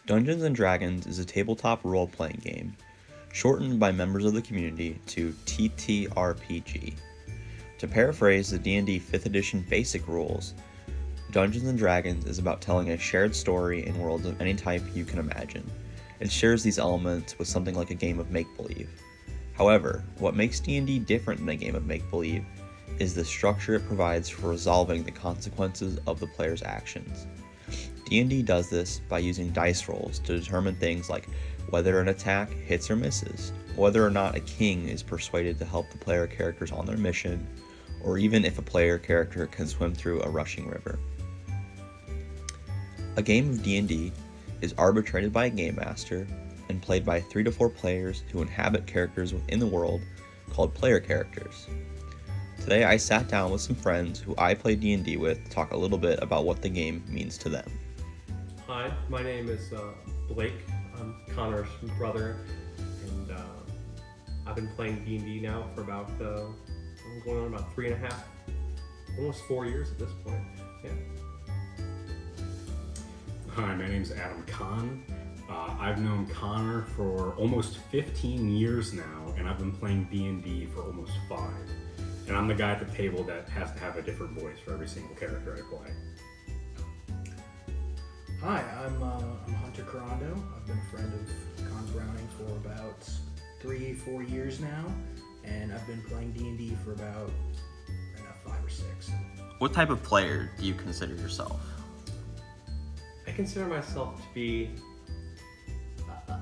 Dungeons & Dragons is a tabletop role-playing game, shortened by members of the community to TTRPG. To paraphrase the D&D 5th edition basic rules, Dungeons & Dragons is about telling a shared story in worlds of any type you can imagine. It shares these elements with something like a game of make-believe. However, what makes D&D different than a game of make-believe is the structure it provides for resolving the consequences of the player's actions. D&D does this by using dice rolls to determine things like whether an attack hits or misses, whether or not a king is persuaded to help the player characters on their mission, or even if a player character can swim through a rushing river. A game of D&D is arbitrated by a game master and played by 3 to 4 players who inhabit characters within the world called player characters. Today I sat down with some friends who I play D&D with to talk a little bit about what the game means to them. Hi, my name is Blake. I'm Connor's brother, and I've been playing D&D now for about I'm going on about 3.5, almost 4 years at this point. Yeah. Hi, my name's Adam Kahn. I've known Connor for almost 15 years now, and I've been playing D&D for almost 5. And I'm the guy at the table that has to have a different voice for every single character I play. Hi, I'm Hunter Carando. I've been a friend of Con Browning for about 3-4 years now, and I've been playing D&D for about 5 or 6. What type of player do you consider yourself? I consider myself to be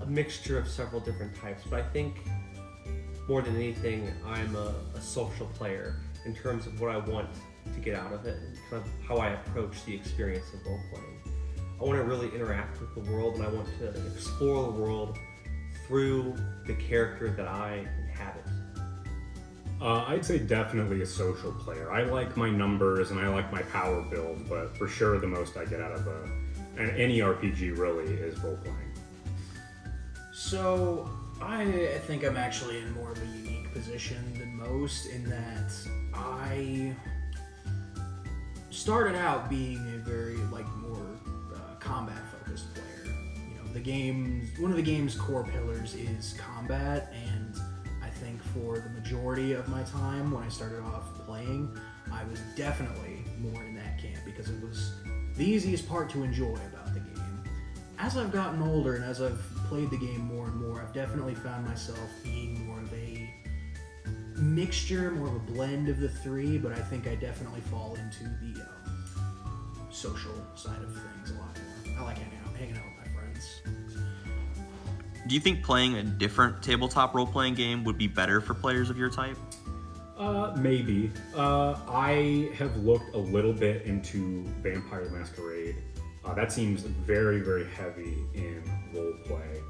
a mixture of several different types, but I think more than anything, I'm a social player in terms of what I want to get out of it and kind of how I approach the experience of role-playing. I want to really interact with the world, and I want to explore the world through the character that I inhabit. I'd say definitely a social player. I like my numbers and I like my power build, but for sure the most I get out of any RPG really is role-playing. So, I think I'm actually in more of a unique position than most in that I started out being a very more combat-focused player. One of the game's core pillars is combat, and I think for the majority of my time when I started off playing, I was definitely more in that camp because it was the easiest part to enjoy about the game. As I've gotten older and as I've played the game more and more, I've definitely found myself being more of a mixture, more of a blend of the three, but I think I definitely fall into the social side of things a lot more. I like hanging out with my friends. Do you think playing a different tabletop role-playing game would be better for players of your type? Maybe. I have looked a little bit into Vampire the Masquerade. That seems very, very heavy in roleplay.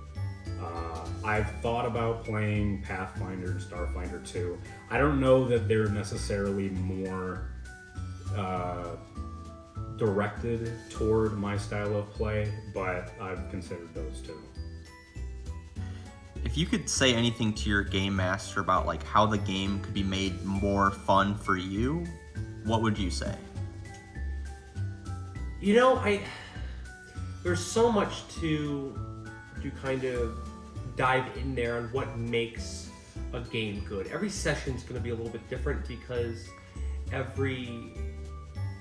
I've thought about playing Pathfinder and Starfinder too. I don't know that they're necessarily more directed toward my style of play, but I've considered those too. If you could say anything to your game master about how the game could be made more fun for you, what would you say? There's so much to kind of dive in there on what makes a game good. Every session's going to be a little bit different because every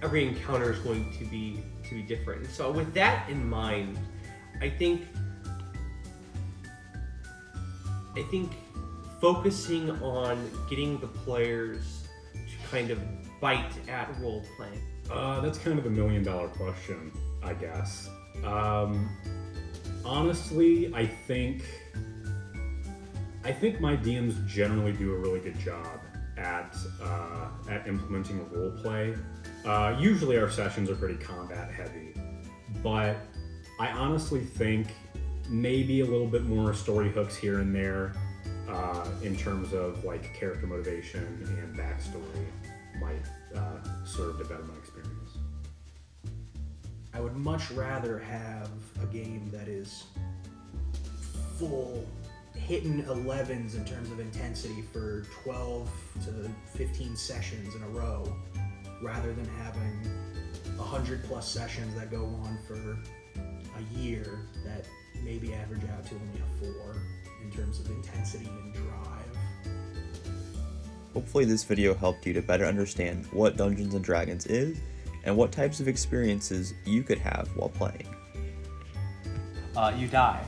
encounter is going to be different. And so with that in mind, I think focusing on getting the players to kind of bite at role playing. That's kind of a $1 million question, I guess. Honestly, I think my DMs generally do a really good job at implementing role play. Usually our sessions are pretty combat heavy, but I honestly think maybe a little bit more story hooks here and there in terms of character motivation and backstory might serve to better my experience. I would much rather have a game that is full hitting 11s in terms of intensity for 12 to 15 sessions in a row rather than having 100 plus sessions that go on for a year that maybe average out to only a 4 in terms of intensity and drive. Hopefully this video helped you to better understand what Dungeons & Dragons is and what types of experiences you could have while playing. You die.